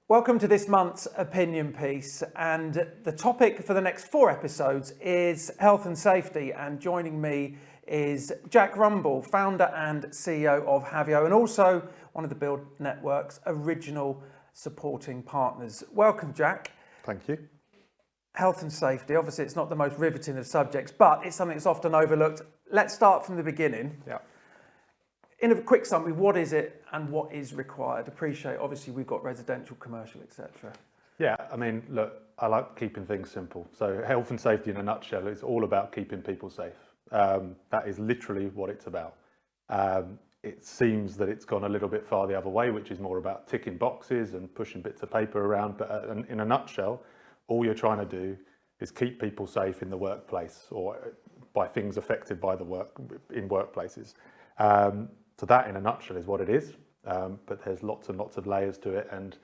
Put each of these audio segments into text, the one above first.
Welcome to this month's opinion piece, and the topic for the next 4 episodes is health and safety, and joining me is Jack Rumbol, founder and CEO of Havio, and also one of the Build Network's original supporting partners. Welcome, Jack. Thank you. Health and safety, obviously it's not the most riveting of subjects, but it's something that's often overlooked. Let's start from the beginning. Yeah. In a quick summary, what is it and what is required? Appreciate, obviously, we've got residential, commercial, etc. Yeah, I mean, look, I like keeping things simple. So health and safety in a nutshell is all about keeping people safe. That is literally what it's about. It seems that it's gone a little bit far the other way, which is more about ticking boxes and pushing bits of paper around. But in a nutshell, all you're trying to do is keep people safe in the workplace or by things affected by the work in workplaces. So that in a nutshell is what it is, but there's lots and lots of layers to it, and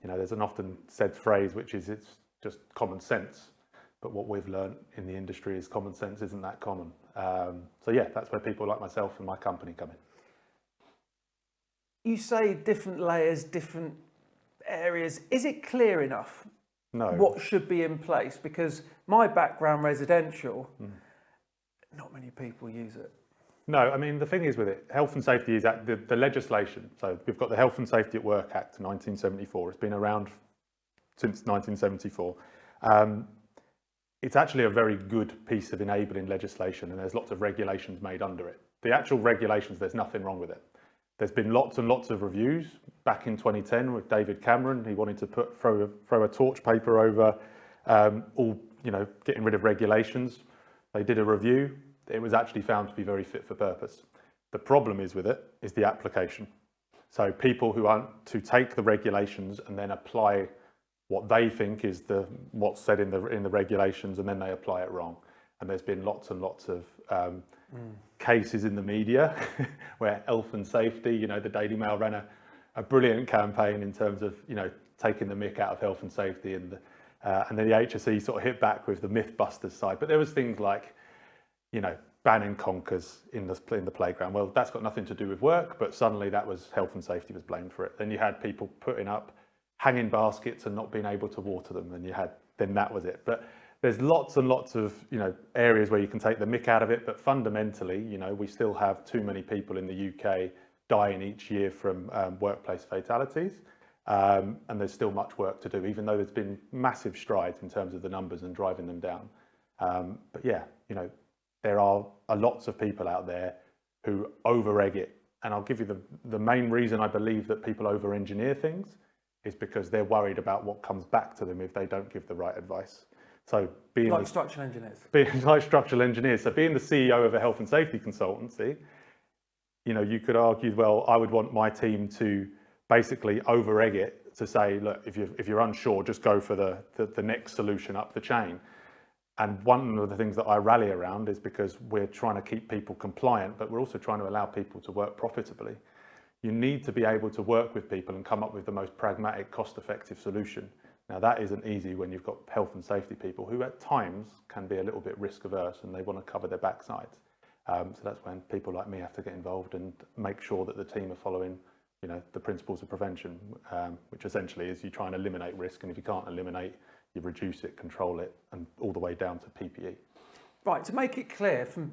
there's an often said phrase which is it's just common sense, but what we've learned in the industry is common sense isn't that common. So yeah, that's where people like myself and my company come in. You say different layers, different areas. Is it clear enough? No. What should be in place? Because my background residential, not many people use it. No, I mean, the thing is with it, health and safety is at the legislation. So we've got the Health and Safety at Work Act 1974. It's been around since 1974. It's actually a very good piece of enabling legislation, and there's lots of regulations made under it. The actual regulations, there's nothing wrong with it. There's been lots and lots of reviews. Back in 2010 with David Cameron, he wanted to throw a torch paper over getting rid of regulations. They did a review. It was actually found to be very fit for purpose. The problem is with it is the application. So people who want to take the regulations and then apply what they think is what's said in the regulations, and then they apply it wrong. And there's been lots and lots of cases in the media where health and safety, the Daily Mail ran a brilliant campaign in terms of taking the mick out of health and safety, and then the HSE sort of hit back with the Mythbusters side. But there was things like banning conkers in the playground. Well, that's got nothing to do with work, but suddenly that was health and safety was blamed for it. Then you had people putting up hanging baskets and not being able to water them, and then that was it. But there's lots and lots of areas where you can take the mick out of it, but fundamentally, we still have too many people in the UK dying each year from workplace fatalities, and there's still much work to do, even though there's been massive strides in terms of the numbers and driving them down. But yeah, there are lots of people out there who over-egg it. And I'll give you the main reason I believe that people over-engineer things is because they're worried about what comes back to them if they don't give the right advice. So like structural engineers. Like structural engineers. So being the CEO of a health and safety consultancy, you could argue, well, I would want my team to basically over-egg it to say, look, if you're unsure, just go for the next solution up the chain. And one of the things that I rally around is because we're trying to keep people compliant, but we're also trying to allow people to work profitably. You need to be able to work with people and come up with the most pragmatic, cost-effective solution. Now, that isn't easy when you've got health and safety people who at times can be a little bit risk-averse and they want to cover their backsides. So that's when people like me have to get involved and make sure that the team are following the principles of prevention, which essentially is you try and eliminate risk, and if you can't eliminate, you reduce it, control it, and all the way down to PPE. Right, to make it clear, from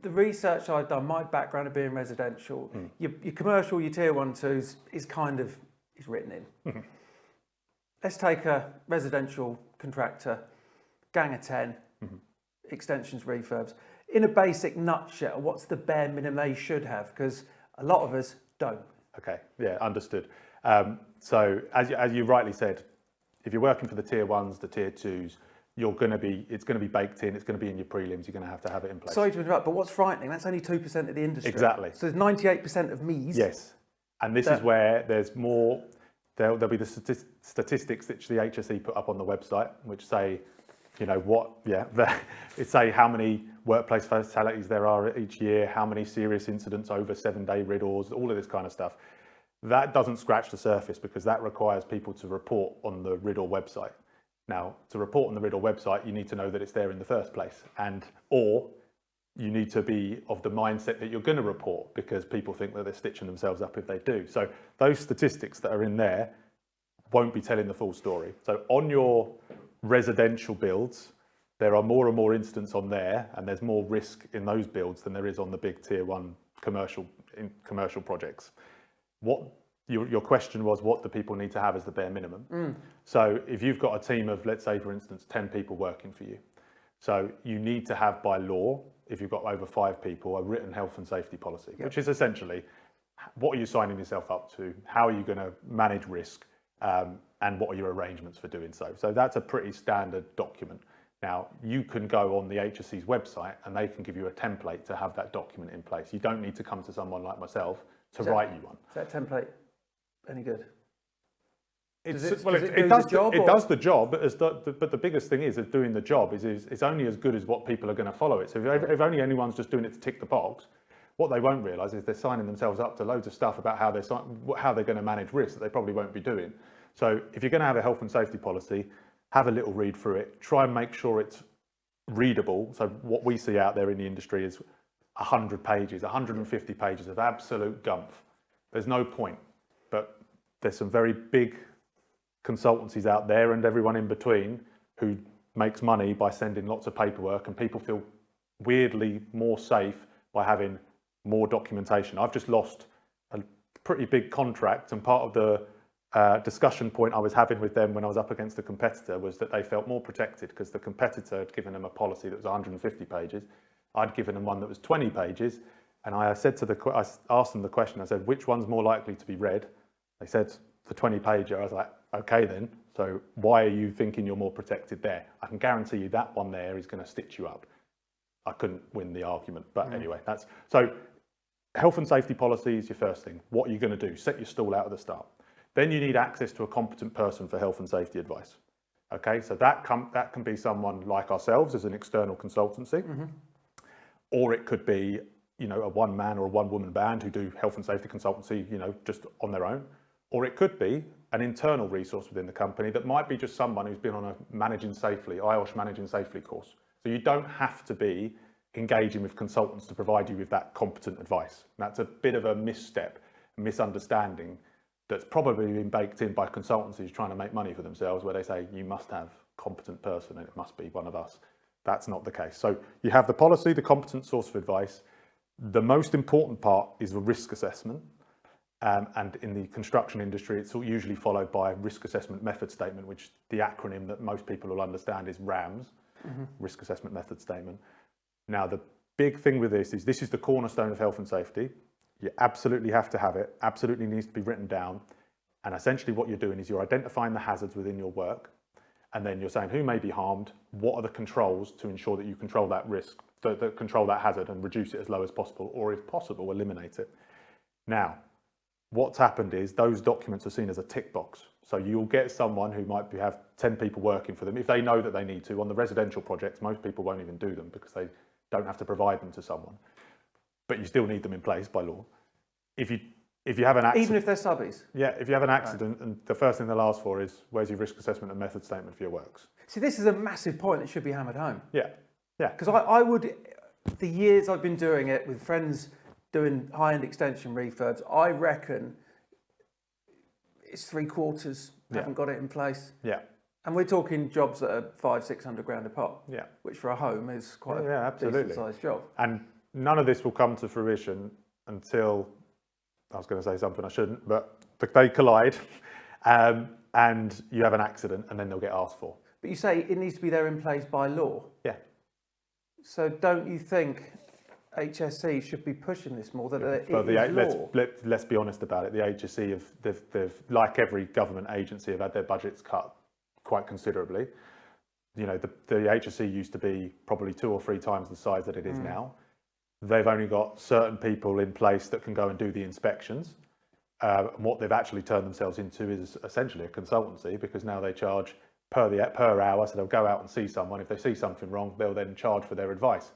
the research I've done, my background of being residential, your commercial, your tier 1, 2s is written in. Mm-hmm. Let's take a residential contractor, gang of 10, extensions, refurbs. In a basic nutshell, what's the bare minimum they should have? Because a lot of us don't. Okay, yeah, understood. So as you rightly said, if you're working for the tier 1s, the tier 2s, it's going to be baked in, it's going to be in your prelims, you're going to have it in place. Sorry to interrupt, but what's frightening, that's only 2% of the industry. Exactly. So there's 98% of me's. Yes, and this is where there's more, there'll be the statistics which the HSE put up on the website, which say, it say how many workplace fatalities there are each year, how many serious incidents over 7-day riddles, all of this kind of stuff. That doesn't scratch the surface because that requires people to report on the Riddle website. Now, to report on the Riddle website, you need to know that it's there in the first place, or you need to be of the mindset that you're going to report because people think that they're stitching themselves up if they do. So those statistics that are in there won't be telling the full story. So on your residential builds, there are more and more incidents on there, and there's more risk in those builds than there is on the big tier one commercial projects. What your question was, what do people need to have as the bare minimum? So if you've got a team of, let's say for instance, 10 people working for you, so you need to have by law, if you've got over 5 people, a written health and safety policy, which is essentially what are you signing yourself up to, how are you going to manage risk, and what are your arrangements for doing so. So that's a pretty standard document. Now, you can go on the HSC's website and they can give you a template to have that document in place. You don't need to come to someone like myself to write you one. Is that template any good? It does the job, but the biggest thing is doing the job is it's only as good as what people are going to follow it. So if only anyone's just doing it to tick the box, what they won't realise is they're signing themselves up to loads of stuff about how they're going to manage risk that they probably won't be doing. So if you're going to have a health and safety policy, have a little read through it, try and make sure it's readable. So what we see out there in the industry is 100 pages, 150 pages of absolute gumph. There's no point, but there's some very big consultancies out there and everyone in between who makes money by sending lots of paperwork, and people feel weirdly more safe by having more documentation. I've just lost a pretty big contract, and part of the discussion point I was having with them when I was up against a competitor was that they felt more protected because the competitor had given them a policy that was 150 pages. I'd given them one that was 20 pages, and I asked them the question, I said, which one's more likely to be read? They said the 20-pager. I was like, okay then, so why are you thinking you're more protected there? I can guarantee you that one there is going to stitch you up. I couldn't win the argument, but anyway, that's so. Health and safety policy is your first thing. What are you going to do? Set your stall out at the start. Then you need access to a competent person for health and safety advice. Okay, so that can be someone like ourselves as an external consultancy, or it could be, you know, a one-man or a one-woman band who do health and safety consultancy, you know, just on their own, or it could be an internal resource within the company that might be just someone who's been on a Managing Safely, IOSH Managing Safely course. So you don't have to be engaging with consultants to provide you with that competent advice. And that's a bit of a misstep, a misunderstanding that's probably been baked in by consultancies trying to make money for themselves, where they say you must have a competent person and it must be one of us. That's not the case. So you have the policy, the competent source of advice. The most important part is the risk assessment. And in the construction industry, it's usually followed by a risk assessment method statement, which the acronym that most people will understand is RAMS, risk assessment method statement. Now, the big thing with this is the cornerstone of health and safety. You absolutely have to have it, absolutely needs to be written down. And essentially what you're doing is you're identifying the hazards within your work, and then you're saying who may be harmed, what are the controls to ensure that you control that risk, that control that hazard and reduce it as low as possible, or if possible, eliminate it. Now, what's happened is those documents are seen as a tick box. So you'll get someone who might have 10 people working for them. If they know that they need to, on the residential projects, most people won't even do them because they don't have to provide them to someone. But you still need them in place by law. If you have an accident, even if they're subbies. Yeah, if you have an accident, and the first thing they'll ask for is, where's your risk assessment and method statement for your works? See, this is a massive point that should be hammered home. Yeah, yeah. Because I would, the years I've been doing it with friends doing high-end extension refurbs, I reckon it's 3/4 haven't got it in place. Yeah. And we're talking jobs that are 500-600 grand a pop. Yeah. Which for a home is quite a absolutely decent-sized job. And none of this will come to fruition until, I was going to say something I shouldn't, but they collide, and you have an accident, and then they'll get asked for. But you say it needs to be there in place by law. Yeah. So don't you think HSE should be pushing this more? Let's be honest about it. The HSE they've like every government agency, have had their budgets cut quite considerably. You know, the HSE used to be probably 2 or 3 times the size that it is now. They've only got certain people in place that can go and do the inspections. What they've actually turned themselves into is essentially a consultancy, because now they charge per hour. So they'll go out and see someone. If they see something wrong, they'll then charge for their advice.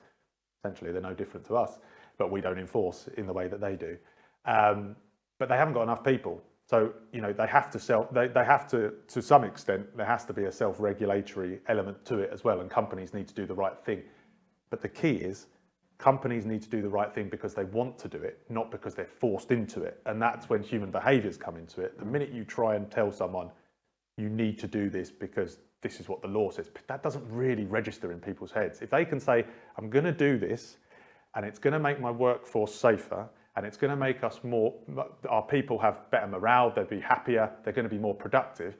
Essentially, they're no different to us, but we don't enforce in the way that they do. But they haven't got enough people. So, you know, they have to some extent, there has to be a self-regulatory element to it as well, and companies need to do the right thing. But the key is, companies need to do the right thing because they want to do it, not because they're forced into it. And that's when human behaviours come into it. The minute you try and tell someone, you need to do this because this is what the law says. But that doesn't really register in people's heads. If they can say, I'm going to do this, and it's going to make my workforce safer, and it's going to make us our people have better morale, they'll be happier, they're going to be more productive,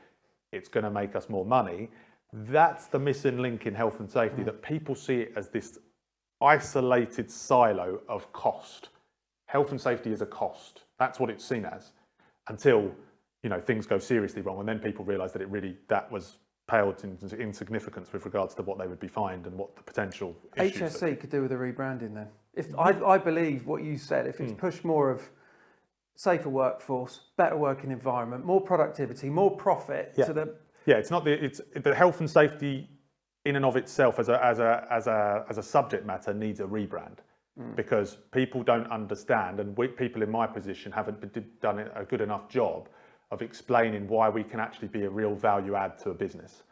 it's going to make us more money. That's the missing link in health and safety, that people see it as this isolated silo of cost. Health and safety is a cost. That's what it's seen as, until things go seriously wrong, and then people realise that that was paled into insignificance with regards to what they would be fined and what the potential issues. HSC could do with a rebranding then. If I believe what you said, if it's pushed more of safer workforce, better working environment, more productivity, more profit to the it's not it's the health and safety in and of itself as a subject matter needs a rebrand, because people don't understand, and people in my position haven't done a good enough job of explaining why we can actually be a real value add to a business.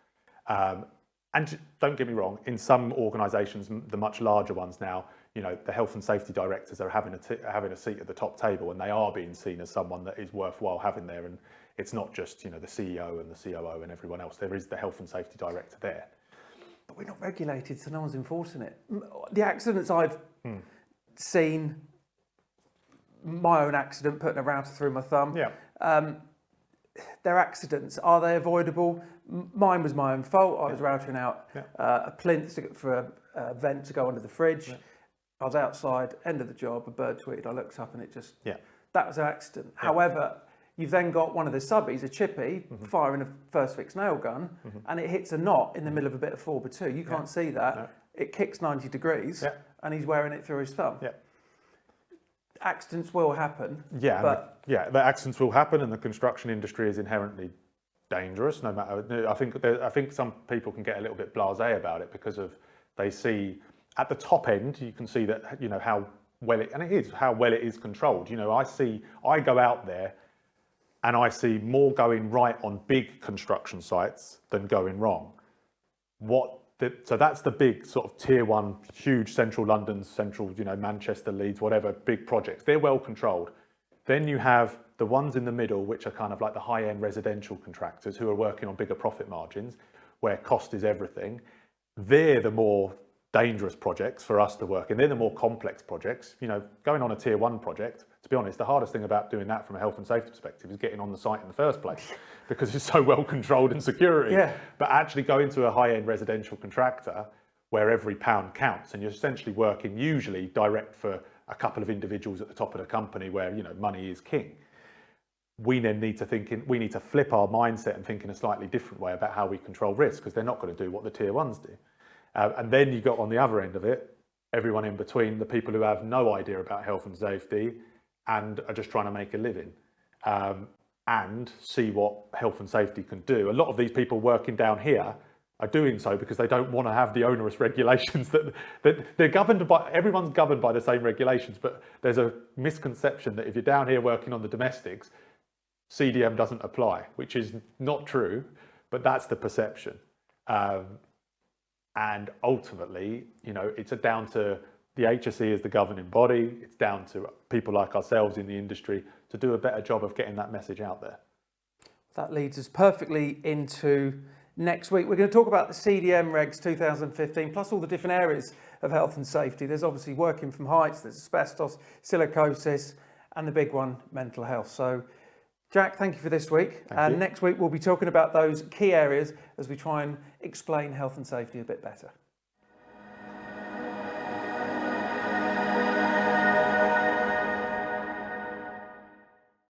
And don't get me wrong, in some organisations, the much larger ones now, the health and safety directors are having a seat at the top table, and they are being seen as someone that is worthwhile having there. And it's not just the CEO and the COO and everyone else. There is the health and safety director there. But we're not regulated, so no one's enforcing it. The accidents I've seen, my own accident, putting a router through my thumb. They're accidents. Are they avoidable? Mine was my own fault. I was routing out a plinth for a vent to go under the fridge. I was outside, end of the job, a bird tweeted, I looked up and it just, that was an accident. However, you've then got one of the subbies, a chippy, firing a first fix nail gun, and it hits a knot in the middle of a bit of 4x2. You can't see that. No. It kicks 90 degrees and he's wearing it through his thumb. Accidents will happen. The accidents will happen, and the construction industry is inherently dangerous. No matter, I think some people can get a little bit blasé about it because they see at the top end. You can see that how well it is controlled. I go out there and I see more going right on big construction sites than going wrong. So that's the big sort of tier one, huge central London, central, Manchester, Leeds, whatever, big projects. They're well controlled. Then you have the ones in the middle, which are kind of like the high-end residential contractors who are working on bigger profit margins, where cost is everything. They're the more dangerous projects for us to work in. They're the more complex projects. Going on a tier one project, to be honest, the hardest thing about doing that from a health and safety perspective is getting on the site in the first place, because it's so well controlled in security. But actually going to a high-end residential contractor where every pound counts, and you're essentially working usually direct for a couple of individuals at the top of the company where money is king. We then need to flip our mindset and think in a slightly different way about how we control risk, because they're not going to do what the tier ones do. And then you got on the other end of it, everyone in between, the people who have no idea about health and safety and are just trying to make a living and see what health and safety can do. A lot of these people working down here are doing so because they don't want to have the onerous regulations that they're governed by. Everyone's governed by the same regulations, but there's a misconception that if you're down here working on the domestics, CDM doesn't apply, which is not true, but that's the perception. And ultimately, it's down to the HSE as the governing body. It's down to people like ourselves in the industry to do a better job of getting that message out there. That leads us perfectly into next week. We're going to talk about the CDM regs 2015, plus all the different areas of health and safety. There's obviously working from heights, there's asbestos, silicosis, and the big one, mental health. So, Jack, thank you for this week. Next week, we'll be talking about those key areas as we try and explain health and safety a bit better.